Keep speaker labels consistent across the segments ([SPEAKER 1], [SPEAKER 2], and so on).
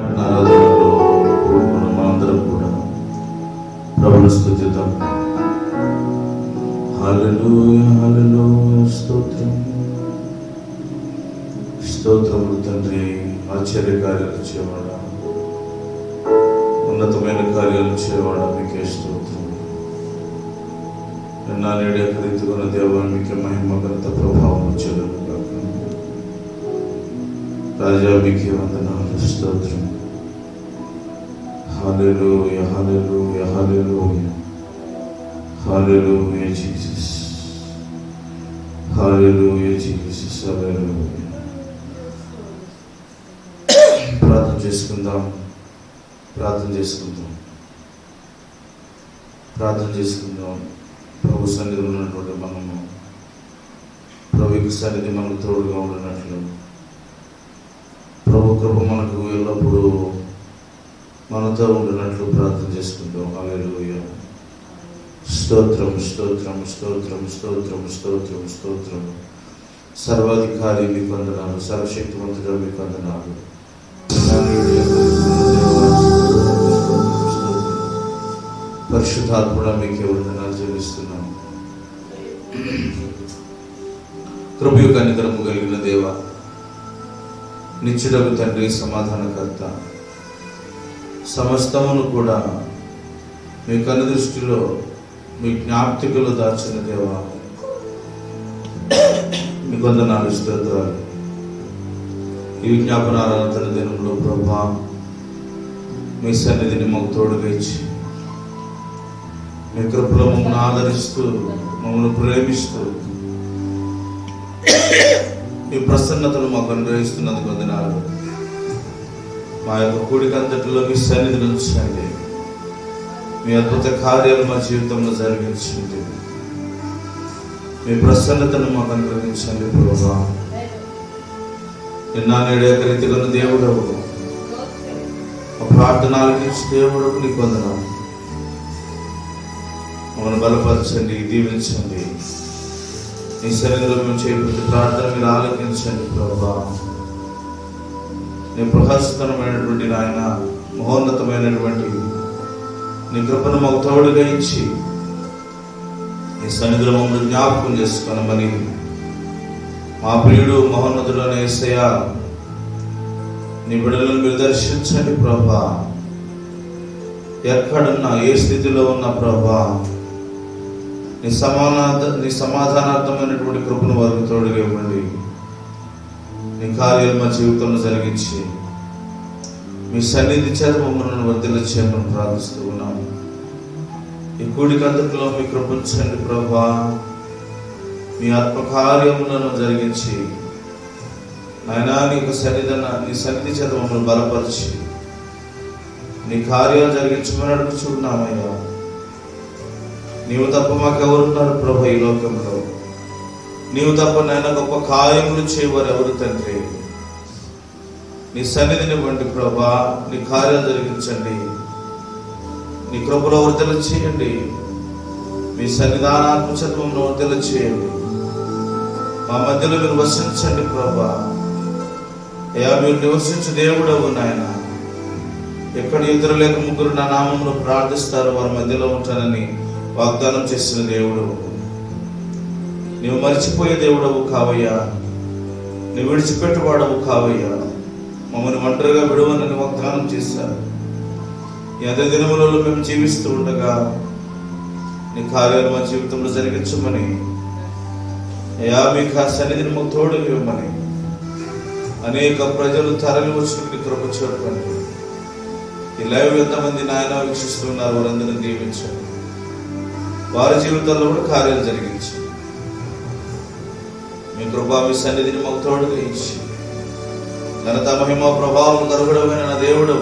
[SPEAKER 1] ఆరాధనలో కూడుకున్న మనందరం కూడా ప్రభువును స్తుతిద్దాం. హల్లెలూయా హల్లెలూయా. స్తోత్రం స్తోత్రములు తండ్రి. ఆశ్చర్య కార్యాలు చేయవాడా, ఉన్నతమైన కార్యాలు చేయవాడా, మీకే స్తోత్రం. నా నేడే రీతిగా దేవా మీకే మహిమ ఘనత ప్రభావం చెల్లును గాక. రాజా మీకే వందనాలు, స్తోత్రం. హల్లెలూయా హల్లెలూయా హల్లెలూయా హల్లెలూయా జీసస్, హల్లెలూయా జీసస్, హల్లెలూయా. ప్రార్థన చేసుకుందాం, ప్రార్థన చేసుకుందాం, ప్రార్థన చేసుకుందాం. ప్రభు సన్నిధిలో ఉన్నటువంటి మనము, ప్రభుకి సన్నిధి మనకు తోడుగా ఉండినట్లు, ప్రభు కృప మనకు ఎల్లప్పుడూ మనతో ఉండినట్లు ప్రార్థన చేసుకుంటాం. హల్లెలూయా. స్తోత్రం స్తోత్రం స్తోత్రం స్తోత్రం స్తోత్రం స్తోత్రం. సర్వాధికారి మీకు వందనాలు, సర్వశక్తివంతుడు మీకు వందనాలు. పరిశుద్ధాత్ముడా మీకే వందనాలు చెల్లిస్తున్నాం. కృపయు కనికరము కలిగిన దేవ, నిత్యుడగు తండ్రి, సమాధానకర్త, సమస్తమును కూడా మీ కన్ను దృష్టిలో మీ జ్ఞాప్తికలు దాచిన దేవ, మీకు వందనాలు, స్తోత్రాలు. ఈ విజ్ఞాపన ఆరాధన దినంలో ప్రభా మీ సన్నిధిని మాకు తోడుగా ఇచ్చి, మీ కృపలో మమ్మల్ని ఆదరిస్తూ, మమ్మల్ని ప్రేమిస్తూ, మీ ప్రసన్నతను మాకు అనుగ్రహిస్తున్నందుకు వందనాలు. మా యొక్క కూడికంతటిలో మీ సన్నిధిని ఉంచండి. మీ అద్భుత కార్యాలు మా జీవితంలో జరిగించండి. మీ ప్రసన్నతను మాకు అనుగ్రహించండి ప్రభువా. నిన్న నేడు ఏకరీతిగా దేవుడవు, మా ప్రార్థన ఆలకించి దేవుడవు, నీకు వందనాలు. మమ్మల్ని బలపరచండి, దీవించండి. నీ సన్నిధిలో మేము చేయబోతే ప్రార్థన మీరు ఆలకించండి ప్రభువా. నీ ప్రహస్తమైనటువంటి నాయన, మహోన్నతమైనటువంటి నీ కృపను మాకు తోడుగా ఇచ్చి, నీ సన్నిధిలో మమ్మల్ని జ్ఞాపకం చేసుకోనమని మా ప్రియుడు మహోన్నతుడు అనే యేసయ్య, నీ బిడ్డలను మీరు దర్శించండి ప్రభా. ఎక్కడున్నా, ఏ స్థితిలో ఉన్న ప్రభా, నీ సమాధానార్థమైనటువంటి కృపను వారికి తోడుగా ఇవ్వండి. నీ కార్యాలు మా జీవితంలో జరిగించి మీ సన్నిధి చేత మమ్మల్ని వర్ధిల్ల చేయమని ప్రార్థిస్తూ ఉన్నాము. ఈ కూడికంతటిలో మీ కృపించండి ప్రభా. మీ ఆత్మకార్యములను జరిగించి నాయనా నీ సన్నిధి చేత మమ్మల్ని బలపరిచి నీ కార్యాలు జరిగించమని అడుగుచున్నామయ్యా. నీవు తప్ప మాకెవరున్నారు ప్రభు ఈ లోకంలో? నీవు తప్ప నాయన గొప్ప కార్యములు చేయవారు ఎవరు తండ్రి? నీ సన్నిధిని ఇవ్వండి ప్రభా. నీ కార్యాలు జరిగించండి. నీ కృపలో వర్ధల చేయండి. మీ సన్నిధానాత్మచత్వంలో వర్ధల చేయండి. మా మధ్యలో మీరు వసించండి ప్రభా. అయ్యా, మీరు నివసించు దేవుడవు నాయన. ఎక్కడ ఇద్దరు లేక ముగ్గురు నా నామంలో ప్రార్థిస్తారో వారి మధ్యలో ఉంటానని వాగ్దానం చేసిన దేవుడు. నీవు మర్చిపోయే దేవుడవు కావయ్యా. నువ్వు విడిచిపెట్టువాడవు కావయ్యా. మమ్మల్ని ఒంటరిగా విడువనని వాగ్దానం చేశారు. ఈ అదే దినములలో మేము జీవిస్తూ ఉండగా నీ కార్యాలు మా జీవితంలో జరిగించమని, అయ్యా మీకు ఆ సన్నిధిని మాకు తోడుగా ఇవ్వమని, అనేక ప్రజలు తరలి వచ్చి కృప చూపండి. ఈ లైవ్ ఎంతమంది నాయన వీక్షిస్తున్నారు, వారందరినీ దీవించండి. వారి జీవితాల్లో కూడా కార్యాలు జరిగించి మీ కృప, మీ సన్నిధిని మాకు తోడుగా ఇచ్చి, ఘనత మహిమ ప్రభావం కరుగడమైన నా దేవుడు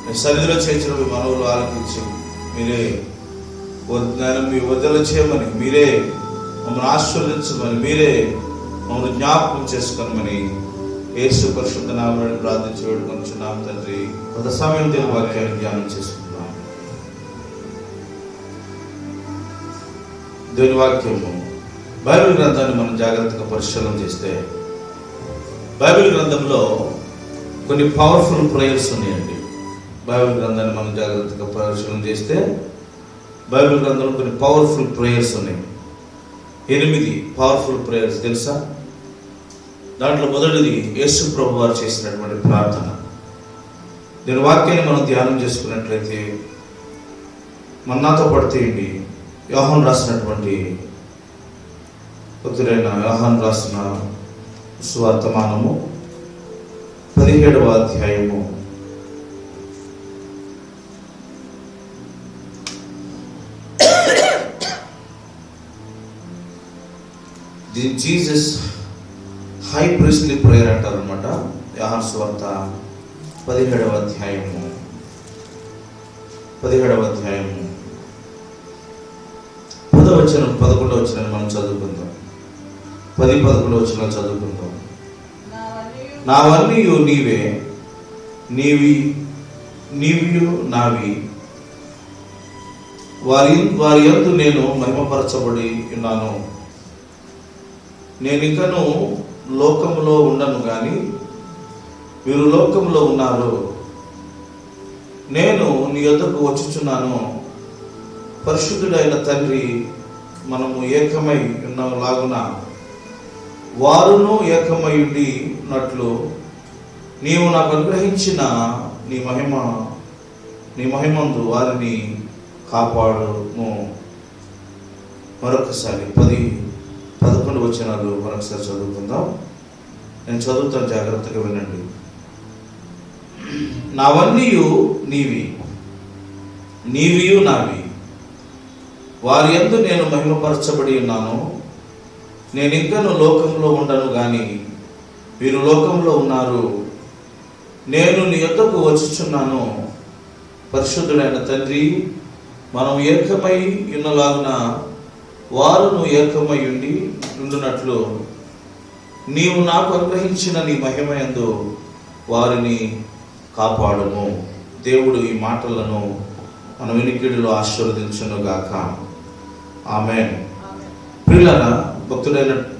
[SPEAKER 1] మీ సన్నిధిలో చేసిన మీ మనవులు ఆలకించి మీరే మీ వద్దల చేయమని, మీరే మమ్మల్ని ఆశీర్వదించమని, మీరే మమ్మల్ని జ్ఞాపకం చేసుకోమని యేసు పరిశుద్ధ నామమున ప్రార్థించి వేడుకొనుచున్నాం తండ్రి. కొంత సమయం దేవుని వాక్యాన్ని ధ్యానం చేసుకుంటున్నాం. దేవుని వాక్యము బైబిల్ గ్రంథాన్ని మనం జాగ్రత్తగా పరిశీలన చేస్తే, బైబిల్ గ్రంథంలో కొన్ని పవర్ఫుల్ ప్రేయర్స్ ఉన్నాయండి. బైబిల్ గ్రంథాన్ని మనం జాగ్రత్తగా పరిశీలన చేస్తే బైబిల్ గ్రంథంలో కొన్ని పవర్ఫుల్ ప్రేయర్స్ ఉన్నాయి. 8 పవర్ఫుల్ ప్రేయర్స్ తెలుసా? దాంట్లో మొదటిది యేసు ప్రభు వారు చేసినటువంటి ప్రార్థన. దీని వాక్యాన్ని మనం ధ్యానం చేసుకున్నట్లయితే మన్నాతో పడితేయండి. యోహాను రాసినటువంటి భక్తుడైన యోహాను రాసిన సువార్తమానము 17వ అధ్యాయము 'the Jesus high priestly prayer' అంటారు అనమాట. యోహాను సువార్త 17వ అధ్యాయము 10వ వచనం 11వ వచనాన్ని మనం చదువుకుందాం. 10-11వ వచనాలు చదువుకుందాం. నావన్నీయు నీవే, నీవియు నావి, వారి యందు నేను మహిమపరచబడి ఉన్నాను. నేనింకను లోకములో ఉండను గాని వీరు లోకములో ఉన్నారు. నేను నీ యొద్దకు వచ్చుచున్నాను. పరిశుద్ధుడైన తండ్రి, మనము ఏకమై ఉన్నలాగున వారును ఏకమై ఉండినట్లు నీవు నాకు అనుగ్రహించిన నీ మహిమందు వారిని కాపాడును. మరొకసారి 10-11 వచనాలు మరొకసారి చదువుకుందాం. నేను చదువుతాను, జాగ్రత్తగా వినండి. నావన్నీయు నీవియు నావి, వారి యందు నేను మహిమపరచబడి ఉన్నాను. నేనింకను లోకంలో ఉండను గాని వీరు లోకంలో ఉన్నారు. నేను నీ యొద్దకు వచ్చుచున్నాను. పరిశుద్ధుడైన తండ్రి, మనం ఏకమై ఉన్నలాగున వారును ఏకమై ఉండునట్లు నీవు నాకు అనుగ్రహించిన నీ మహిమయందు వారిని కాపాడుము. దేవుడు ఈ మాటలను మన వినికిడిలో ఆశీర్వదించునుగాక. ఆమేన్. ప్రియులారా,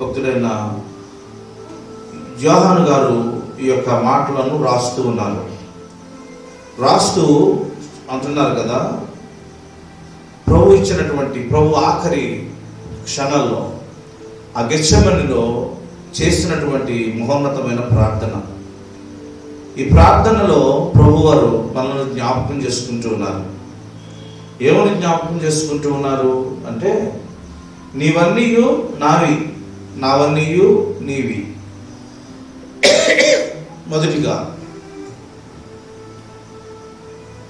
[SPEAKER 1] భక్తుడైన యోహాను గారు ఈ యొక్క మాటలను రాస్తూ ఉన్నారు. రాస్తూ అంటున్నారు కదా, ప్రభు ఆఖరి క్షణాల్లో ఆ గెత్సెమనీలో చేసినటువంటి మహోన్నతమైన ప్రార్థన. ఈ ప్రార్థనలో ప్రభువారు మనల్ని జ్ఞాపకం చేసుకుంటూ ఉన్నారు. ఏమని జ్ఞాపకం చేసుకుంటూ ఉన్నారు అంటే, నీవన్నీయు నావి, నావన్నీయు నీవి. మొదటిగా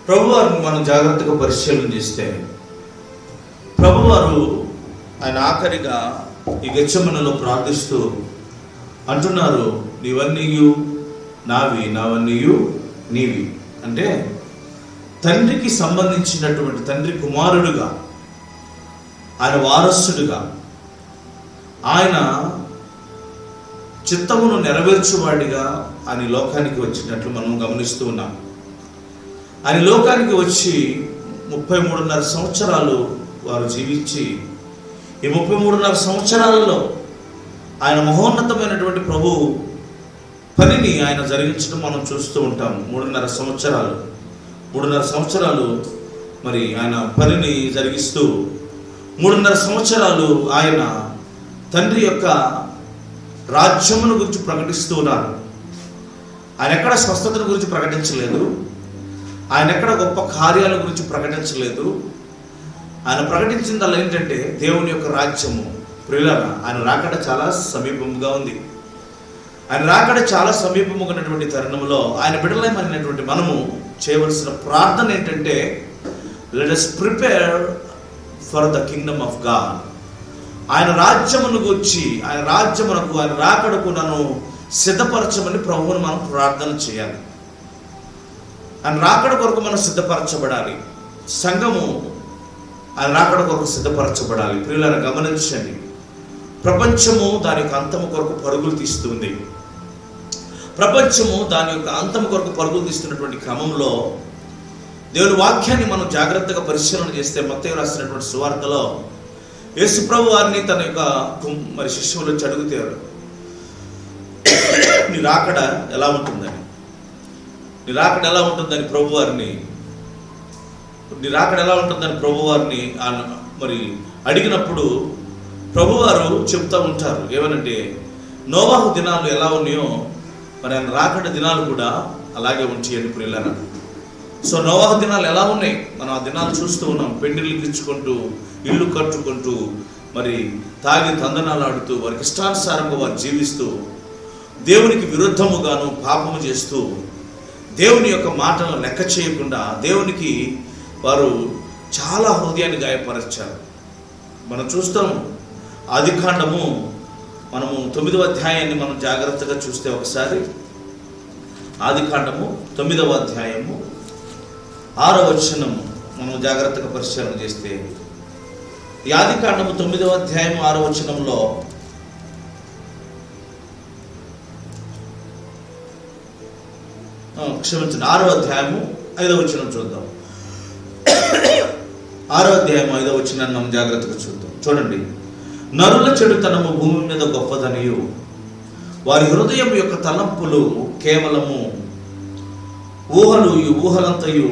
[SPEAKER 1] ప్రభువారిని మనం జాగ్రత్తగా పరిశీలన చేస్తే, ప్రభువారు ఆయన ఆఖరిగా ఈ గెత్సెమనీలో ప్రార్థిస్తూ అంటున్నారు, నీవన్నీయు నావి, నావన్నీయు నీవి. అంటే తండ్రికి సంబంధించినటువంటి, తండ్రి కుమారుడుగా, ఆయన వారసుడుగా, ఆయన చిత్తమును నెరవేర్చువాడిగా ఆయన లోకానికి వచ్చినట్లు మనం గమనిస్తూ ఉన్నాం. ఆయన లోకానికి వచ్చి 33.5 సంవత్సరాలు వారు జీవించి, ఈ 33.5 సంవత్సరాలలో ఆయన మహోన్నతమైనటువంటి ప్రభు పనిని ఆయన జరిగించడం మనం చూస్తూ ఉంటాం. 3.5 సంవత్సరాలు మరి ఆయన పనిని జరిగిస్తూ 3.5 సంవత్సరాలు ఆయన తండ్రి యొక్క రాజ్యమును గురించి ప్రకటిస్తూ ఉన్నారు. ఆయన ఎక్కడ స్వస్థతల గురించి ప్రకటించలేదు, ఆయన ఎక్కడ గొప్ప కార్యాల గురించి ప్రకటించలేదు. ఆయన ప్రకటించిందల్లా ఏంటంటే దేవుని యొక్క రాజ్యము. ప్రియులారా, ఆయన రాకడ చాలా సమీపముగా ఉంది. ఆయన రాకడ చాలా సమీపముగా ఉన్నటువంటి తరుణంలో ఆయన బిడ్డలమైనటువంటి మనము చేయవలసిన ప్రార్థన ఏంటంటే, let us prepare for the Kingdom of God. ఆయన రాజ్యమును గురించి, ఆయన రాజ్యమునకు, ఆయన రాకడకు నన్ను సిద్ధపరచమని ప్రభువును మనం ప్రార్థన చేయాలి. ఆయన రాకడ కొరకు మనం సిద్ధపరచబడాలి. సంఘము ఆయన రాకడ కొరకు సిద్ధపరచబడాలి. ప్రియులారా, గమనించండి, ప్రపంచము దాని యొక్క అంతము కొరకు పరుగులు తీస్తుంది. ప్రపంచము దాని యొక్క అంతము కొరకు పరుగులు తీస్తున్నటువంటి క్రమంలో దేవుని వాక్యాన్ని మనం జాగ్రత్తగా పరిశీలన చేస్తే, మత్తయి రాసినటువంటి సువార్తలో యేసుప్రభు వారిని తన యొక్క మరి శిష్యులు వచ్చి అడుగుతారు, నీ రాకడ ఎలా ఉంటుందని. నీ రాకడ ఎలా ఉంటుందని ప్రభువారిని మరి అడిగినప్పుడు ప్రభువారు చెప్తూ ఉంటారు. ఏమనంటే నోవాహు దినాలు ఎలా ఉన్నాయో మరి ఆయన రాకడ దినాలు కూడా అలాగే ఉంచి అని ప్రియులారా. సో నోవాహు దినాలు ఎలా ఉన్నాయి మనం ఆ దినాలు చూస్తూ ఉన్నాం. పెండిళ్ళు ఇచ్చుకుంటూ, ఇల్లు కట్టుకుంటూ, మరి తాగి తందనాలు ఆడుతూ, వారికి ఇష్టానుసారంగా వారు జీవిస్తూ, దేవునికి విరుద్ధముగాను పాపము చేస్తూ, దేవుని యొక్క మాటలను లెక్క చేయకుండా దేవునికి వారు చాలా హృదయాన్ని గాయపరిచారు. మనం చూస్తాము ఆదికాండము మనము 9వ అధ్యాయాన్ని మనం జాగ్రత్తగా చూస్తే ఒకసారి ఆదికాండము 9వ అధ్యాయము 6వ వచనము మనం జాగ్రత్తగా పరిశీలన చేస్తే ఈ ఆదికాండము 9వ అధ్యాయం 6వ వచనంలో క్షమించండి 6వ అధ్యాయము 5వ వచనం చూద్దాం. 6వ అధ్యాయం 5వ వచనాన్ని మనం జాగ్రత్తగా చూద్దాం. చూడండి. నరుల చెడుతనము భూమి మీద గొప్పదనియు వారి హృదయం యొక్క తలంపులు కేవలము ఊహలంతయు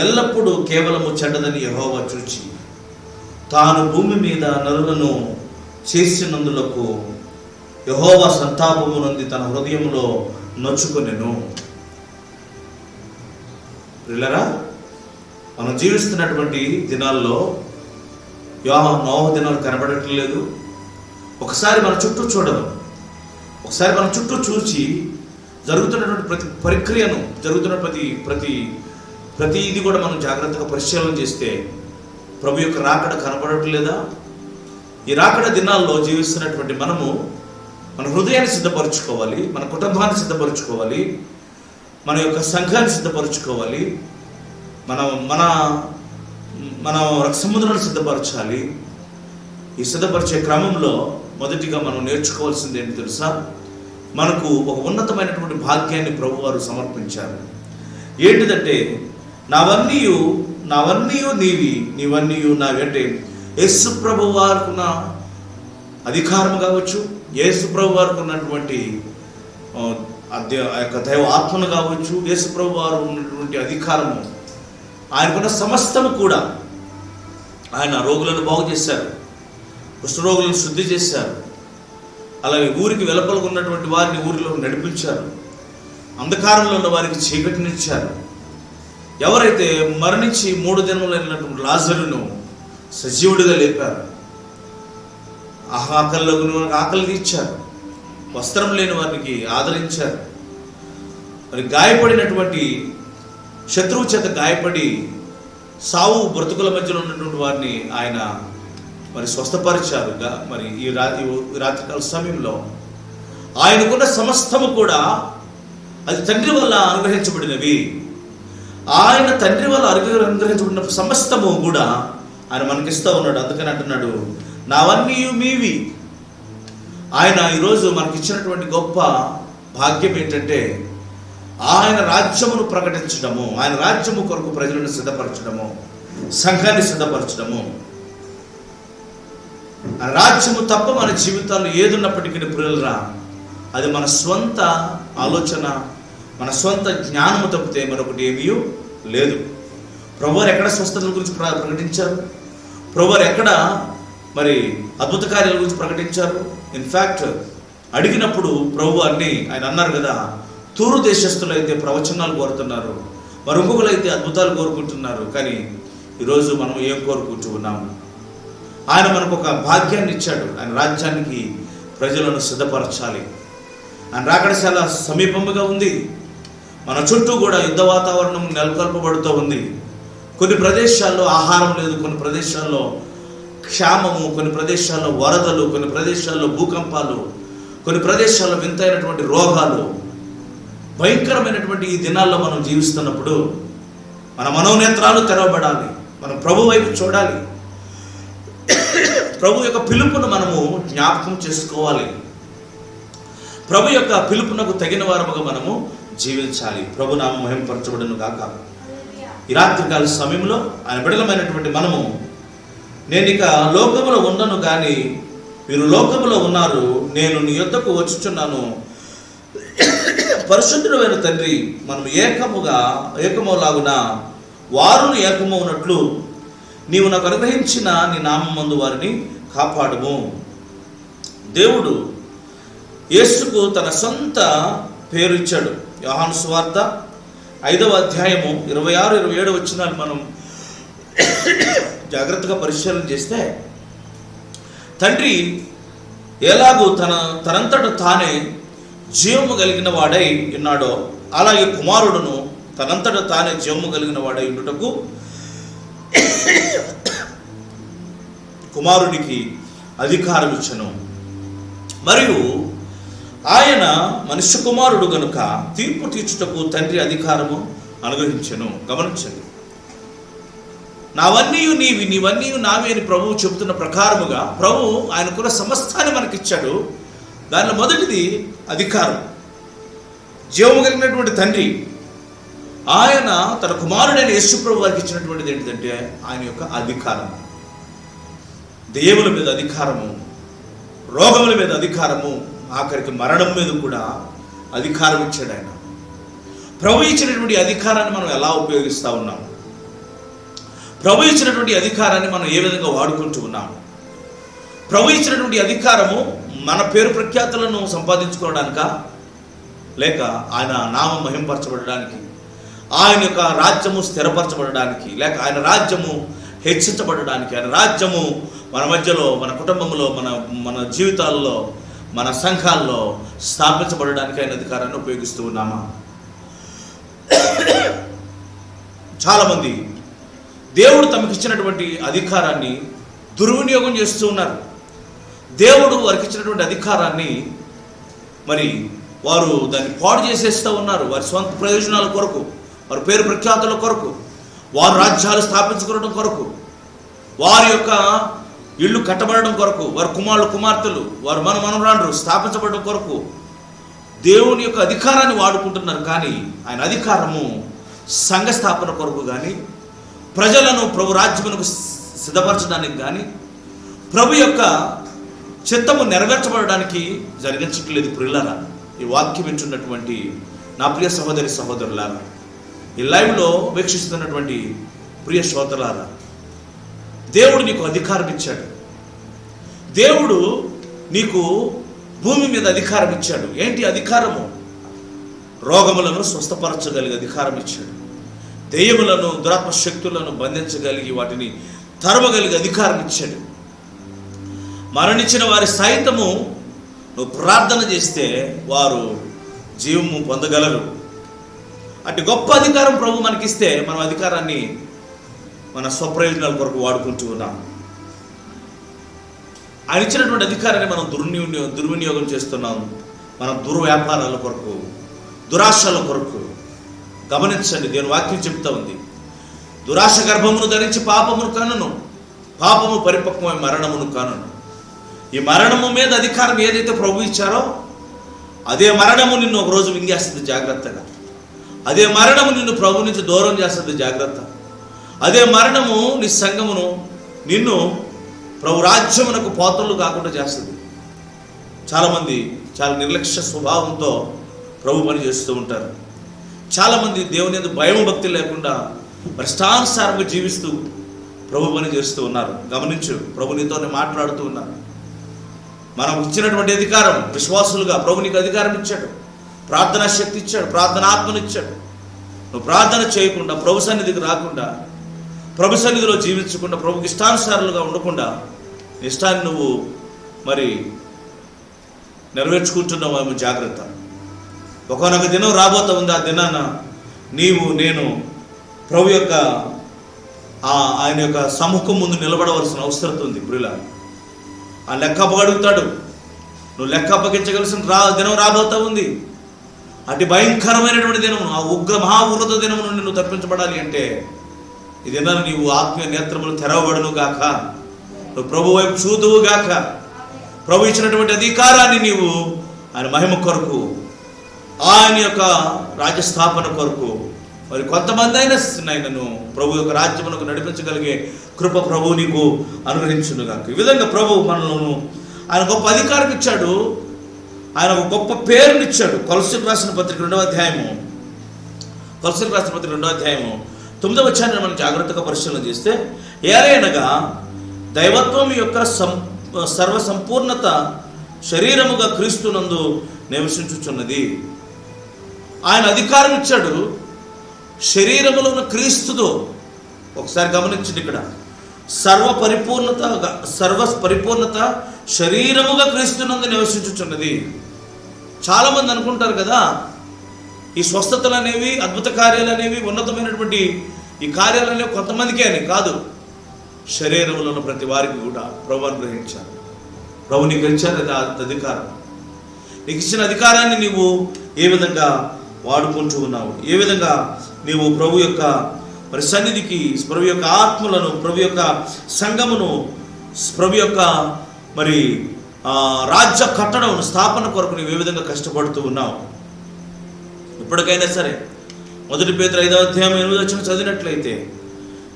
[SPEAKER 1] ఎల్లప్పుడూ కేవలము చెడ్డదని యెహోవా చూచి తాను భూమి మీద నరులను చేసినందులకు యెహోవా సంతాపము నుండి తన హృదయంలో నొచ్చుకొనెను. ప్రియులారా, మనం జీవిస్తున్నటువంటి దినాల్లో నోవాహు దినాలు కనబడట్లేదు. ఒకసారి మన చుట్టూ చూడదు, ఒకసారి మన చుట్టూ చూచి జరుగుతున్నటువంటి ప్రతి ప్రక్రియను, జరుగుతున్న ప్రతి ఇది కూడా మనం జాగ్రత్తగా పరిశీలన చేస్తే ప్రభు యొక్క రాకడ కనబడట్లేదా? ఈ రాకడ దినాల్లో జీవిస్తున్నటువంటి మనము మన హృదయాన్ని సిద్ధపరచుకోవాలి, మన కుటుంబాన్ని సిద్ధపరచుకోవాలి, మన యొక్క సంఘాన్ని సిద్ధపరచుకోవాలి, మన సముద్రాన్ని సిద్ధపరచాలి. ఈ సిద్ధపరిచే క్రమంలో మొదటిగా మనం నేర్చుకోవాల్సింది ఏంటి తెలుసా? మనకు ఒక ఉన్నతమైనటువంటి భాగ్యాన్ని ప్రభువారు సమర్పించారు. ఏంటిదంటే నావన్నీ నీవన్నీ నావి. అంటే యేసు ప్రభు వారికి అధికారం కావచ్చు, యేసు ప్రభు వారికి ఉన్నటువంటి ఆ యొక్క దైవ ఆత్మను కావచ్చు, యేసు ప్రభు వారు ఉన్నటువంటి అధికారము, ఆయనకున్న సమస్తము కూడా. ఆయన రోగులను బాగు చేశారు, కుష్ఠరోగులను శుద్ధి చేశారు, అలాగే ఊరికి వెలుపలకు ఉన్నటువంటి వారిని ఊరిలో నడిపించారు, అంధకారంలో ఉన్న వారికి చీకటినిచ్చారు. ఎవరైతే మరణించి 3 దినములు అయినటువంటి లాజరును సజీవుడిగా లేపారు, ఆకలి తీర్చారు, వస్త్రం లేని వారికి ఆదరించారు. మరి గాయపడినటువంటి శత్రువు చేత గాయపడి సావు బ్రతుకుల మధ్యలో ఉన్నటువంటి వారిని ఆయన మరి స్వస్థపరిచారు. మరి ఈ రాత్రికాల సమయంలో ఆయనకున్న సమస్తము కూడా అది తండ్రి వల్ల అనుగ్రహించబడినవి. ఆయన తండ్రి వల్ల అనుగ్రహించబడిన సమస్తము కూడా ఆయన మనకిస్తూ ఉన్నాడు. అందుకని అంటున్నాడు, నావన్నీ మీవి. ఆయన ఈరోజు మనకిచ్చినటువంటి గొప్ప భాగ్యం ఏంటంటే ఆయన రాజ్యమును ప్రకటించడము, ఆయన రాజ్యము కొరకు ప్రజలను సిద్ధపరచడము, సంఘాన్ని సిద్ధపరచడము. ఆ రాజ్యము తప్ప మన జీవితాల్లో ఏదున్నప్పటికీ ప్రియులరా, అది మన స్వంత ఆలోచన, మన స్వంత జ్ఞానము తప్పితే మరొకటి ఏమీ లేదు. ప్రభువారు ఎక్కడ స్వస్థతల గురించి ప్రకటించారు? ప్రభువారు ఎక్కడ మరి అద్భుత కార్యాల గురించి ప్రకటించారు? ఇన్ఫ్యాక్ట్ అడిగినప్పుడు ప్రభువారిని ఆయన అన్నారు కదా, తూరు దేశస్తులు అయితే ప్రవచనాలు కోరుతున్నారు, మరి ఇంకొకరు అద్భుతాలు కోరుకుంటున్నారు. కానీ ఈరోజు మనం ఏం కోరుకుంటూ ఉన్నాము? ఆయన మనకు ఒక భాగ్యాన్ని ఇచ్చాడు. ఆయన రాజ్యానికి ప్రజలను సిద్ధపరచాలి. ఆయన రాకడ చాలా సమీపముగా ఉంది. మన చుట్టూ కూడా యుద్ధ వాతావరణం నెలకొల్పబడుతూ ఉంది. కొన్ని ప్రదేశాల్లో ఆహారం లేదు, కొన్ని ప్రదేశాల్లో క్షామము, కొన్ని ప్రదేశాల్లో వరదలు, కొన్ని ప్రదేశాల్లో భూకంపాలు, కొన్ని ప్రదేశాల్లో వింతైనటువంటి రోగాలు, భయంకరమైనటువంటి ఈ దినాల్లో మనం జీవిస్తున్నప్పుడు మన మనోనేత్రాలు తెరవబడాలి. మనం ప్రభు వైపు చూడాలి. ప్రభు యొక్క పిలుపును మనము జ్ఞాపకం చేసుకోవాలి. ప్రభు యొక్క పిలుపునకు తగిన వారముగా మనము జీవించాలి. ప్రభు నామం మహిమపరచబడును గాక. ఈ రాత్రికాల సమయంలో ఆయన బిడలమైనటువంటి మనము, నేను ఇక లోకములో ఉండను కానీ మీరు లోకములో ఉన్నారు, నేను నీ యొద్దకు వచ్చుచున్నాను, పరిశుద్ధుడైన తండ్రి, మనం ఏకమవులాగున వారును ఏకమవునట్లు నీవు నాకు అనుగ్రహించిన నీ నామమందు వారిని కాపాడుము. దేవుడు యేసుకు తన సొంత పేరు ఇచ్చాడు. యోహాను సువార్త 5వ అధ్యాయము 26-27 వచనాలు మనం జాగ్రత్తగా పరిశీలన చేస్తే, తండ్రి ఎలాగూ తనంతట తానే జీవము కలిగిన వాడై ఉన్నాడో, అలాగే కుమారుడును తనంతట తానే జీవము కలిగిన వాడై ఉండుటకు కుమారుడికి అధికారం ఇచ్చను. మరియు ఆయన మనుష్య కుమారుడు గనుక తీర్పు తీర్చుటకు తండ్రి అధికారము అనుగ్రహించెను. గమనించండి, నావన్నీ నీవి, నీవన్నీ నావి అని ప్రభువు చెబుతున్న ప్రకారముగా ప్రభువు ఆయనకున్న సమస్తాన్ని మనకిచ్చాడు. దానిలో మొదటిది అధికారం. జీవము కలిగినటువంటి తండ్రి ఆయన తన కుమారుడైన యేసు ప్రభు వారికి ఇచ్చినటువంటిది ఏంటిదంటే ఆయన యొక్క అధికారం. దేవుల మీద అధికారము, రోగముల మీద అధికారము, ఆఖరికి మరణం మీద కూడా అధికారం ఇచ్చాడు ఆయన. ప్రభు ఇచ్చినటువంటి అధికారాన్ని మనం ఎలా ఉపయోగిస్తూ ఉన్నాం? ప్రభు ఇచ్చినటువంటి అధికారాన్ని మనం ఏ విధంగా వాడుకుంటూ ఉన్నాం? ప్రభు ఇచ్చినటువంటి అధికారము మన పేరు ప్రఖ్యాతులను సంపాదించుకోవడానిక, లేక ఆయన నామం మహింపరచబడడానికి, ఆయన యొక్క రాజ్యము స్థిరపరచబడడానికి, లేక ఆయన రాజ్యము హెచ్చించబడడానికి, ఆయన రాజ్యము మన మధ్యలో, మన కుటుంబంలో, మన జీవితాల్లో, మన సంఘాల్లో స్థాపించబడడానికి ఆయన అధికారాన్ని ఉపయోగిస్తూ ఉన్నామా? చాలామంది దేవుడు తమకిచ్చినటువంటి అధికారాన్ని దుర్వినియోగం చేస్తూ ఉన్నారు. దేవుడు వారికి ఇచ్చినటువంటి అధికారాన్ని మరి వారు దాన్ని పాడు చేసేస్తూ ఉన్నారు. వారి సొంత ప్రయోజనాల కొరకు, వారి పేరు ప్రఖ్యాతుల కొరకు, వారు రాజ్యాలు స్థాపించుకోవడం కొరకు, వారి యొక్క ఇళ్ళు కట్టబడడం కొరకు, వారి కుమారులు కుమార్తెలు, వారు మనవరాండ్రు స్థాపించబడడం కొరకు దేవుని యొక్క అధికారాన్ని వాడుకుంటున్నారు. కానీ ఆయన అధికారము సంఘ స్థాపన కొరకు కానీ, ప్రజలను ప్రభు రాజ్యమునకు సిద్ధపరచడానికి కానీ, ప్రభు యొక్క చిత్తము నెరవేర్చబడడానికి జరిగించట్లేదు. ప్రియులారా, ఈ వాక్యం వింటున్నటువంటి నా ప్రియ సహోదరి సహోదరులారా, ఈ లైవ్లో వీక్షిస్తున్నటువంటి ప్రియ శ్రోతలారా, దేవుడు నీకు అధికారం ఇచ్చాడు. దేవుడు నీకు భూమి మీద అధికారం ఇచ్చాడు. ఏంటి అధికారము? రోగములను స్వస్థపరచగలిగే అధికారం ఇచ్చాడు. దెయ్యములను, దురాత్మ శక్తులను బంధించగలిగి వాటిని తరవగలిగే అధికారం ఇచ్చాడు. మరణించిన వారి సైతము నువ్వు ప్రార్థన చేస్తే వారు జీవము పొందగలరు. అటు గొప్ప అధికారం ప్రభు మనకిస్తే మనం అధికారాన్ని మన స్వప్రయోజనాల కొరకు వాడుకుంటూ ఉన్నాం. ఆయన ఇచ్చినటువంటి అధికారాన్ని మనం దుర్వినియోగం చేస్తున్నాం. మన దుర్వ్యాపారాల కొరకు, దురాశల కొరకు. గమనించండి, దేవుని వాక్యం చెప్తా ఉంది, దురాశ గర్భమును ధరించి పాపమును కనును, పాపము పరిపక్వమైన మరణమును కనును. ఈ మరణము మీద అధికారం ఏదైతే ప్రభు ఇచ్చారో అదే మరణము నిన్ను ఒకరోజు మింగేస్తుంది. జాగ్రత్తగా. అదే మరణము నిన్ను ప్రభు నుంచి దూరం చేస్తుంది. జాగ్రత్త. అదే మరణము నీ సంఘమును, నిన్ను ప్రభు రాజ్యమునకు పోతలు కాకుండా చేస్తుంది. చాలామంది చాలా నిర్లక్ష్య స్వభావంతో ప్రభు పని చేస్తూ ఉంటారు. చాలామంది దేవుని యందు భయం భక్తి లేకుండా భ్రష్టానుసారంగా జీవిస్తూ ప్రభు పని చేస్తూ ఉన్నారు. గమనించు, ప్రభు నీతోనే మాట్లాడుతూ ఉన్నారు. మనం ఇచ్చినటువంటి అధికారం, విశ్వాసులుగా ప్రభు నీకు అధికారం ఇచ్చాడు, ప్రార్థనా శక్తి ఇచ్చాడు, ప్రార్థన ఆత్మను ఇచ్చాడు. నువ్వు ప్రార్థన చేయకుండా, ప్రభు సన్నిధికి రాకుండా, ప్రభు సన్నిధిలో జీవించకుండా, ప్రభుకి ఇష్టానుసారాలుగా ఉండకుండా ఇష్టాన్ని నువ్వు మరి నెరవేర్చుకుంటున్నావేమో. జాగ్రత్త. ఒకనొక దినం రాబోతా ఉంది. ఆ దినాన నీవు, నేను ప్రభు యొక్క ఆయన యొక్క సముఖం ముందు నిలబడవలసిన అవసరం ఉంది. ప్రియుల, ఆ లెక్క అప్పగడుగుతాడు. నువ్వు లెక్క అప్పగించగలసిన దినం రాబోతా ఉంది. అటు భయంకరమైనటువంటి దినం, ఆ మహా ఉగ్రత దినం నుండి నువ్వు తప్పించబడాలి అంటే ఈ దినాన్ని నీవు ఆత్మీయ నేత్రములు తెరవబడును గాక, నువ్వు ప్రభు వైపు చూదువు గాక. ప్రభు ఇచ్చినటువంటి అధికారాన్ని నీవు ఆయన మహిమ కొరకు, ఆయన యొక్క రాజ్యస్థాపన కొరకు, మరి కొంతమంది అయినా నన్ను ప్రభు యొక్క రాజ్యమునకు నడిపించగలిగే కృప ప్రభు నీకు అనుగ్రహించును గాక. ఈ విధంగా ప్రభు మనలను ఆయన గొప్ప అధికారం ఇచ్చాడు. ఆయన ఒక గొప్ప పేరునిచ్చాడు. కొలస్సీయులకు రాసిన పత్రిక 2వ అధ్యాయము 9వ వచనాన్ని మనం జాగ్రత్తగా పరిశీలన చేస్తే, ఏలయనగా దైవత్వం యొక్క సర్వ సంపూర్ణత శరీరముగా క్రీస్తునందు నివసించుచున్నది. ఆయన అధికారం ఇచ్చాడు శరీరములో ఉన్న క్రీస్తుతో. ఒకసారి గమనించండి, ఇక్కడ సర్వ పరిపూర్ణత శరీరముగా క్రీస్తునందు నివసించుచున్నది. చాలామంది అనుకుంటారు కదా, ఈ స్వస్థతలు అనేవి, అద్భుత కార్యాలు అనేవి, ఉన్నతమైనటువంటి ఈ కార్యాలు అనేవి కొంతమందికే అని కాదు, శరీరంలో ఉన్న ప్రతి వారికి కూడా ప్రభు అనుగ్రహించారు. ప్రభు నీకు ఇచ్చారు అధికారం. నీకు ఇచ్చిన అధికారాన్ని నీవు ఏ విధంగా వాడుకుంటూ ఉన్నావు, ఏ విధంగా నీవు ప్రభు యొక్క మరి సన్నిధికి, ప్రభు యొక్క ఆత్మలను, ప్రభు యొక్క సంఘమును, ప్రభు యొక్క మరి రాజ్య కట్టడం స్థాపన కొరకు నీవు ఏ విధంగా కష్టపడుతూ ఉన్నావు. ఇప్పటికైనా సరే 1 పేతురు 5వ అధ్యాయం 8వ వచనం చదివినట్లయితే,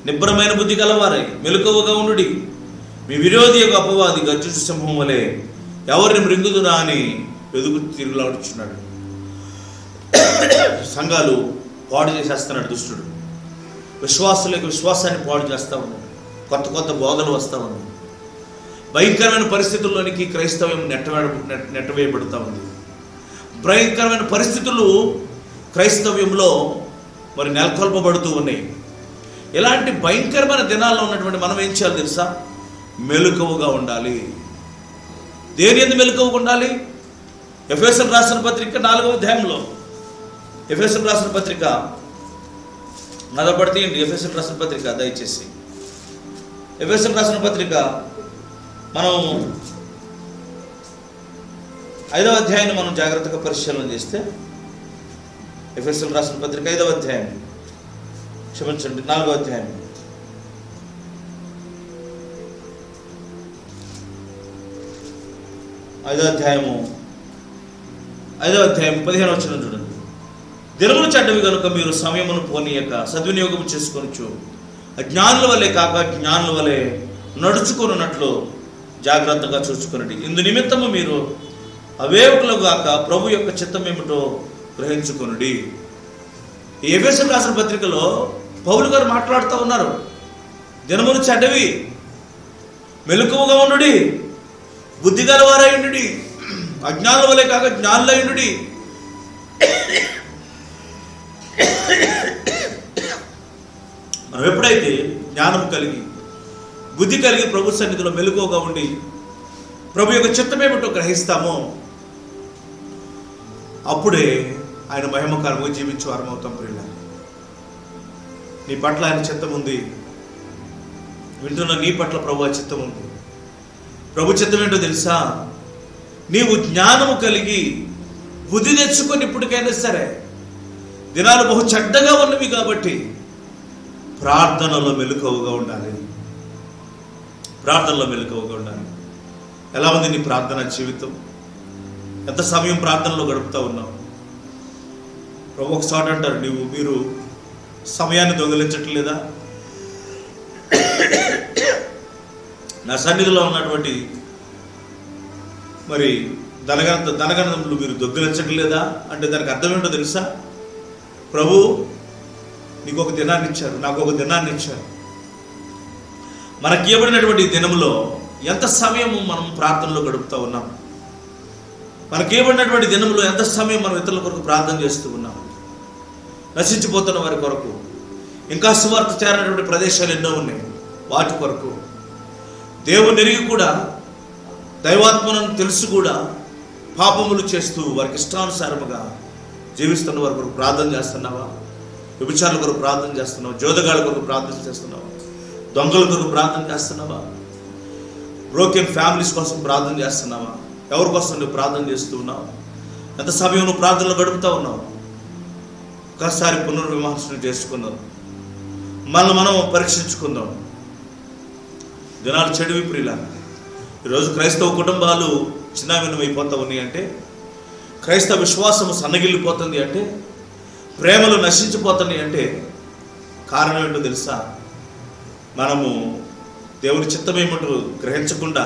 [SPEAKER 1] నిబ్బరమైన బుద్ధి గలవారై మెలకువగా ఉండుడి, మీ విరోధి యొక్క అపవాది గర్జించు సింహం వలె ఎవరిని మృంగుదునా అని వెదుగు తిరుగులాడుచున్నాడు. సంఘాలు పాడు చేసేస్తున్నాడు దుష్టుడు. విశ్వాసుల యొక్క విశ్వాసాన్ని పాడు చేస్తూ ఉన్నాడు. కొత్త బోధలు వస్తూ ఉన్నాయి. భయంకరమైన పరిస్థితుల్లోనికి క్రైస్తవ్యం నెట్టవేయబడుతూ ఉంది. భయంకరమైన పరిస్థితులు క్రైస్తవ్యంలో మరి నెలకొల్పబడుతూ ఉన్నాయి. ఇలాంటి భయంకరమైన దినాల్లో ఉన్నటువంటి మనం ఏం చేయాలి తెలుసా? మెలకువగా ఉండాలి. దేని ఎందుకు మెలకువగా ఉండాలి? ఎఫెసీయులకు రాసిన పత్రిక 4వ అధ్యాయంలో, ఎఫెసీయులకు రాసిన పత్రిక నదపడితేయండి. ఎఫెసీయులకు రాసిన పత్రిక దయచేసి ఎఫెసీయులకు రాసిన పత్రిక మనం 5వ అధ్యాయాన్ని మనం జాగ్రత్తగా పరిశీలన చేస్తే, ఎఫెసీయులకు రాసిన పత్రిక 5వ అధ్యాయం, క్షమించండి 4వ అధ్యాయం 5వ అధ్యాయము 15వ వచనం చూడండి. దినములు చెడ్డవి కనుక మీరు సమయమును పోనీయక సద్వినియోగం చేసుకొనొచ్చు, అజ్ఞానుల వలె కాక జ్ఞానుల వలె నడుచుకొనున్నట్లు జాగ్రత్తగా చూసుకొనండి. ఇందు నిమిత్తము మీరు అవేవకులు గాక ప్రభు యొక్క చిత్తం ఏమిటో గ్రహించుకొనుడి. ఈ ఎఫెసీయులకు రాసిన పత్రికలో పౌలు గారు మాట్లాడుతూ ఉన్నారు. దినములు చెడ్డవి, మెలకువగా ఉండుడి, బుద్ధి గలవారైండుడి, అజ్ఞానుల వలె కాక జ్ఞానులైండుడి. మనం ఎప్పుడైతే జ్ఞానం కలిగి, బుద్ధి కలిగి ప్రభు సన్నిధిలో మెలకువగా ఉండి ప్రభు యొక్క చిత్తమేమిటో గ్రహిస్తామో అప్పుడే ఆయన మహిమకరంగా జీవించే వారం అవుతాం. ప్రియుల, నీ పట్ల ఆయన చిత్తం ఉంది. వింటున్న నీ పట్ల ప్రభు చిత్తం ఉంది. ప్రభు చిత్తం ఏంటో తెలుసా? నీవు జ్ఞానము కలిగి బుద్ధి తెచ్చుకొని ఇప్పటికైనా సరే, దినాలు బహు చెడ్డగా ఉన్నవి కాబట్టి ప్రార్థనలో మెలకువగా ఉండాలి. ప్రార్థనలో మెలకువగా ఉండాలి. ఎలా ఉంది నీ ప్రార్థన జీవితం? ఎంత సమయం ప్రార్థనలో గడుపుతూ ఉన్నావు? ప్రభు ఒకసారి అంటారు, మీరు సమయాన్ని దొంగిలించట్లేదా? నా సన్నిధిలో ఉన్నటువంటి మరి ధనగణములు మీరు దొంగిలించట్లేదా అంటే దానికి అర్థం ఏంటో తెలుసా? ప్రభు నీకు ఒక దినాన్ని ఇచ్చారు, నాకు ఒక దినాన్ని ఇచ్చారు. మనకి ఇవ్వబడినటువంటి దినంలో ఎంత సమయం మనం ప్రార్థనలో గడుపుతూ ఉన్నాం? మనకి ఇవ్వబడినటువంటి దినంలో ఎంత సమయం మనం ఇతరుల కొరకు ప్రార్థన చేస్తూ ఉన్నాం? నశించిపోతున్న వారి కొరకు, ఇంకా సువార్త చేరినటువంటి ప్రదేశాలు ఎన్నో ఉన్నాయి, వాటి కొరకు. దేవుని ఎరిగి కూడా, దైవాత్మను తెలుసు కూడా పాపములు చేస్తూ వారికి ఇష్టానుసారముగా జీవిస్తున్న వారి కొరకు ప్రార్థన చేస్తున్నావా? వ్యభిచారుల కొరకు ప్రార్థన చేస్తున్నావా? జోదగాళ్ళ కొరకు ప్రార్థన చేస్తున్నావా? దొంగల కొరకు ప్రార్థన చేస్తున్నావా? బ్రోకెన్ ఫ్యామిలీస్ కోసం ప్రార్థన చేస్తున్నావా? ఎవరి కోసం నువ్వు ప్రార్థన చేస్తూ ఉన్నావు? ఎంత సమయం నువ్వు ప్రార్థనలో గడుపుతూ ఉన్నావు? ఒకసారి పునర్విమర్శన చేసుకుందాం, మనల్ని మనం పరీక్షించుకుందాం. దినాలు చెడువి ప్రియుల. ఈరోజు క్రైస్తవ కుటుంబాలు చిన్నాభిన్నమైపోతూ ఉన్నాయి అంటే, క్రైస్తవ విశ్వాసము సన్నగిల్లిపోతుంది అంటే, ప్రేమలు నశించిపోతున్నాయి అంటే కారణం ఏంటో తెలుసా? మనము దేవుని చిత్తమేమిటో గ్రహించకుండా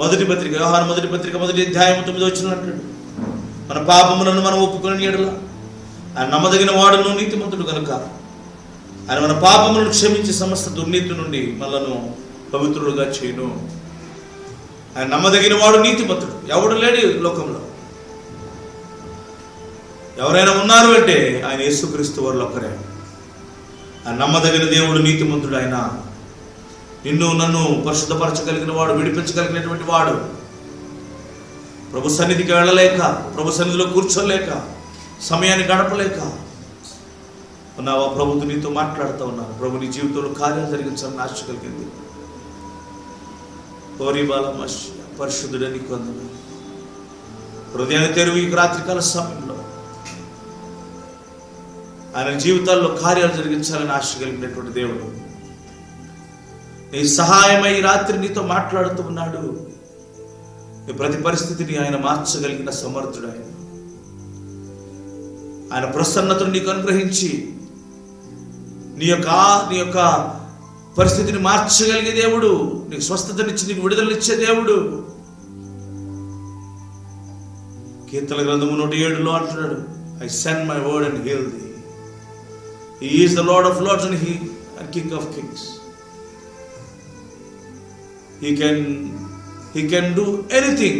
[SPEAKER 1] మొదటి పత్రిక, యోహాను మొదటి పత్రిక 1వ అధ్యాయం 9వ వచనం అంటాడు, మన పాపములను మనం ఒప్పుకొని ఎడల ఆయన నమ్మదగిన వాడును నీతిమంతుడు కనుక ఆయన మన పాపములను క్షమించి సమస్త దుర్నీతి నుండి మనలను పవిత్రులుగా చేయును. ఆయన నమ్మదగిన వాడు, నీతిమంతుడు. ఎవడు లేడు లోకంలో. ఎవరైనా ఉన్నారు అంటే ఆయన యేసుక్రీస్తు వారిలో ఒక్కరే. ఆయన నమ్మదగిన దేవుడు, నీతిమంతుడు. ఆయన నిన్ను నన్ను పరిశుద్ధపరచగలిగిన వాడు, విడిపించగలిగినటువంటి వాడు. ప్రభు సన్నిధికి వెళ్ళలేక, ప్రభు సన్నిధిలో కూర్చోలేక, సమయాన్ని గడపలేక ఉన్నావా? ప్రభుతో నీతో మాట్లాడుతూ ఉన్నాను. ప్రభు నీ జీవితంలో కార్యాలు జరిగించాలని ఆశ కలిగింది. పరిశుద్ధుడ నీకు వందనాలు. హృదయాన్ని తెరువు ఈ రాత్రికాల సమయంలో ఆయన జీవితాల్లో కార్యాలు జరిగించాలని ఆశ కలిగినటువంటి దేవుడు నీ సహాయమై ఈ రాత్రి నీతో మాట్లాడుతూ ఉన్నాడు. నీ ప్రతి పరిస్థితిని ఆయన మార్చగలిగిన సమర్థుడు. ఆయన ప్రసన్నతను నీకు అనుగ్రహించి నీ యొక్క పరిస్థితిని మార్చగలిగే దేవుడు, నీకు స్వస్థతనిచ్చి నీకు విడుదలనిచ్చే దేవుడు. కీర్తన గ్రంథము 107లో అంటున్నాడు, I send my word and heal thee. He is the Lord of lords and King of kings. He can do anything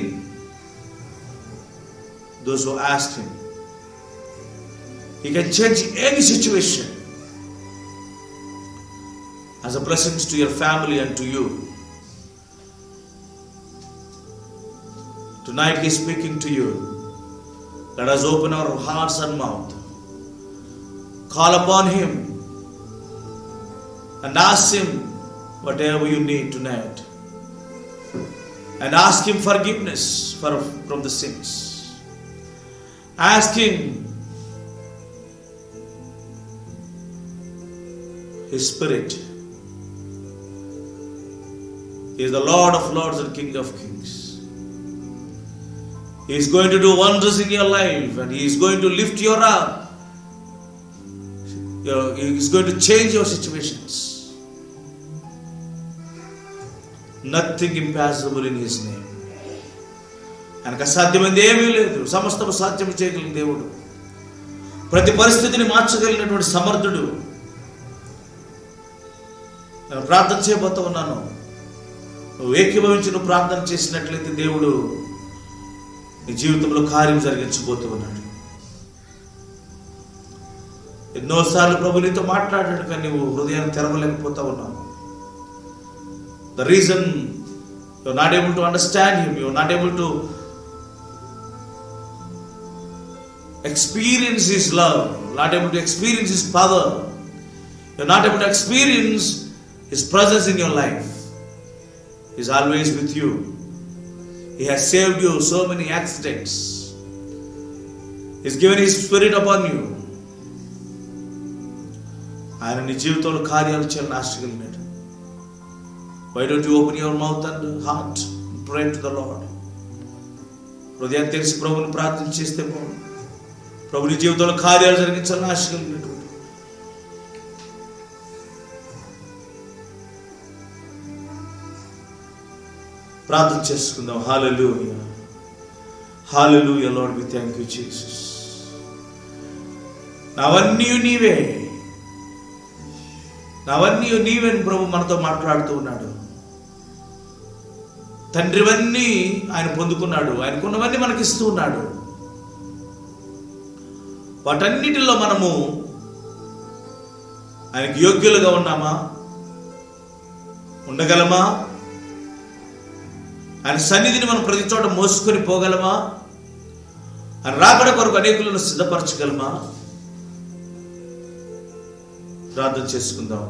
[SPEAKER 1] those who ask him. He can change any situation as a blessing to your family and to you. Tonight he is speaking to you. Let us open our hearts and mouth. Call upon him and ask him whatever you need tonight. And ask him forgiveness from the sins. Ask him his spirit. He is the Lord of lords and King of kings. He is going to do wonders in your life, and he is going to lift you up. He is going to change your situations. Nothing impossible in his name. ఆయనకు అసాధ్యమైనది ఏమీ లేదు. సమస్తము సాధ్యం చేయగలిగిన దేవుడు, ప్రతి పరిస్థితిని మార్చగలిగినటువంటి సమర్థుడు. నేను ప్రార్థన చేయబోతూ ఉన్నాను. నువ్వు ఏకీభవించి నువ్వు ప్రార్థన చేసినట్లయితే దేవుడు నీ జీవితంలో కార్యం జరిగించబోతూ ఉన్నాడు. ఎన్నోసార్లు ప్రభు నీతో మాట్లాడాడు, కానీ నువ్వు హృదయాన్ని తెరవలేకపోతా ఉన్నావు. The reason you are not able to understand him, you are not able to experience his love, not able to experience his power, you are not able to experience his presence in your life. He is always with you. He has saved you so many accidents. He has given his spirit upon you. ఆయన నీ జీవితంలో కార్యాలు చేయాలని ఆశగలిగినాడు. Why don't you open your mouth and heart and pray to the Lord? హృదయాన్ని తెలిసి ప్రభువుని ప్రార్థన చేస్తే ప్రభు నీ జీవితంలో కార్యాలు జరిగించాలని ఆశగలిగినటువంటి ప్రార్థన చేసుకుందాం. Hallelujah, hallelujah. Lord we thank you Jesus. నావన్నీ నీవే, నావన్నీ నీవే అని ప్రభు మనతో మాట్లాడుతూ ఉన్నాడు. తండ్రివన్నీ ఆయన పొందుకున్నాడు, ఆయనకున్నవన్నీ మనకిస్తూ ఉన్నాడు. వాటన్నిటిలో మనము ఆయనకి యోగ్యులుగా ఉన్నామా? ఉండగలమా? ఆయన సన్నిధిని మనం ప్రతి చోట మోసుకొని పోగలమా? ఆయన రాకడ కొరకు అనేకులను సిద్ధపరచగలమా? ప్రార్థన చేసుకుందాం.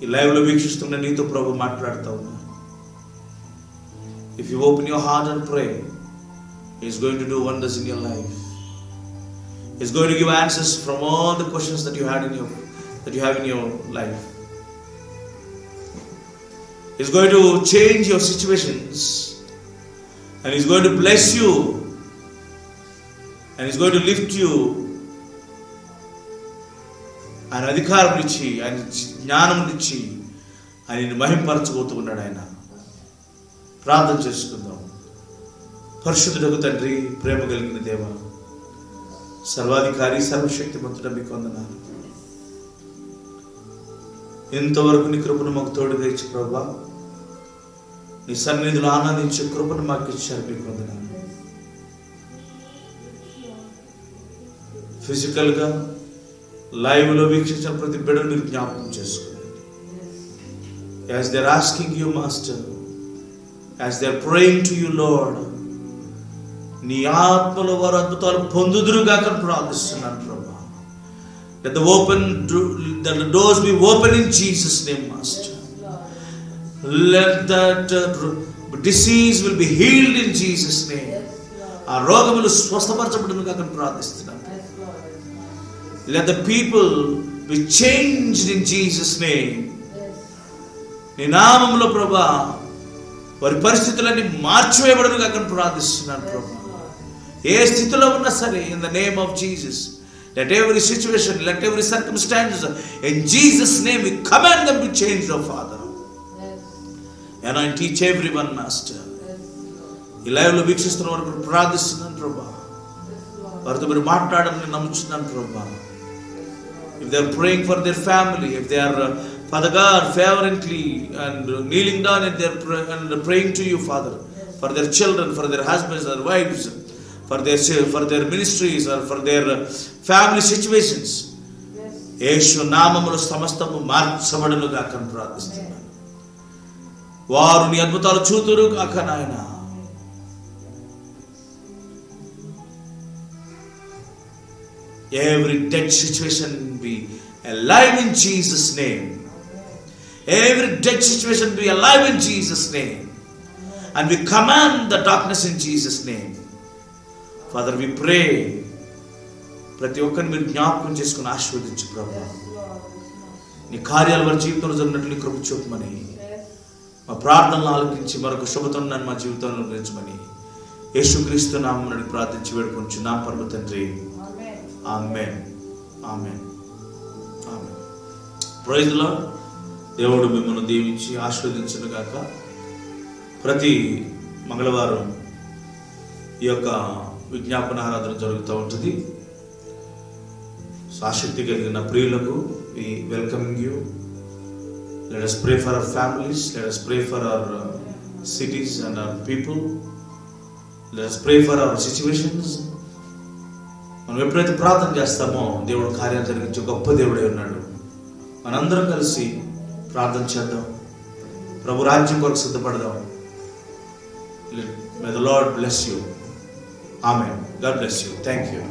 [SPEAKER 1] ఈ లైవ్లో వీక్షిస్తున్న నీతో ప్రభు మాట్లాడుతూ ఉన్నా. If you open your heart and pray, he is going to do wonders in your life. He is going to give answers from all the questions that you have in your life. He is going to change your situations, and he is going to bless you, and he is going to lift you. ఆయన అధికారం ఇచ్చి, ఆయన జ్ఞానం ఇచ్చి, ఆయనని మహింపరచబోతూ ఉన్నాడు. ఆయన ప్రార్థన చేసుకుందాం. పరిశుద్ధుడగు తండ్రి, ప్రేమ కలిగిన దేవ, సర్వాధికారి, సర్వశక్తిమంతుడ, మీకు వందనాలు. ఇంతవరకు నీ కృపను మాకు తోడుగా ఇచ్చి ప్రభువా, నీ సన్నిధిలో ఆనందించే కృపను మాకు ఇచ్చారు. మీకు వందనాలు. ఫిజికల్గా లైవ్లో వీక్షించిన ప్రతి బిడ్డను మీరు జ్ఞాపకం చేసుకోండి. As they are asking you, Master, as they are praying to you, Lord, నీ ఆత్మలో వారు అద్భుతాలు పొందుదురుగా ప్రార్థిస్తున్నాను ప్రభా. Let the doors be open in Jesus' name, Master. Let that disease will be healed in Jesus' name. ఆ రోగములు స్వస్థపరచబడునుగా ప్రార్థిస్తున్నాను. Let the people be changed in Jesus' name. నీ నామములో ప్రభా వారి పరిస్థితులన్నీ మార్చివేయబడునుగా ప్రార్థిస్తున్నాను ప్రభా. ఏ స్థితిలో ఉన్నా సరే, in the name of Jesus, let every situation, let every circumstance, in Jesus' name we command them to change, oh Father. And teach everyone, Master. ఈ లైవ్లో వీక్షిస్తున్న వారు ప్రార్థిస్తున్నాను ప్రభా. వారితో మీరు మాట్లాడాలని నమ్ముచున్నాను ప్రభా. If they are praying for their family, if they are Father God, fervently and kneeling down and praying to you, Father, for their children, for their husbands, their wives, for their ministries, or for their family situations, యేసు నామములో సమస్తము మార్చబడును గాక ప్రార్థిస్తున్నాను. వారు నీ అద్భుతాలు చూతురు గాక నాయన. Every dead situation be alive in Jesus' name. Every dead situation be alive in Jesus' name. And we command the darkness in Jesus' name. Father, we pray, ప్రతి ఒక్కరిని మీరు జ్ఞాపకం చేసుకుని ఆశీర్వదించు ప్రభా. నీ కార్యాలు వారి జీవితంలో జరిగినట్లు కృప చూపమని, మా ప్రార్థనలు ఆలకించి మరొక శుభతరుణాన్ని మా జీవితంలో నిలిచమని యేసుక్రీస్తు నామమున ప్రార్థించి వేడుకొంచున్నాం పరమ తండ్రి. Amen, amen, amen. Praise the Lord. దేవుడు మిమ్మల్ని దీవించి ఆశీర్వదించును గాక. ప్రతి మంగళవారం ఈ యొక్క విజ్ఞాపన ఆరాధన జరుగుతూ ఉంటుంది. ఆసక్తి కలిగిన ప్రియులకు we welcoming you. Let us pray for our families, let us pray for our cities and our people, let us pray for our situations. మనం ఎప్పుడైతే ప్రార్థన చేస్తామో దేవుడు కార్యాలు జరిగించే గొప్ప దేవుడే ఉన్నాడు. మనందరం కలిసి ప్రార్థన చేద్దాం. ప్రభు రాజ్యం కొరకు సిద్ధపడదాం. May the Lord bless you. Amen. God bless you. Thank you.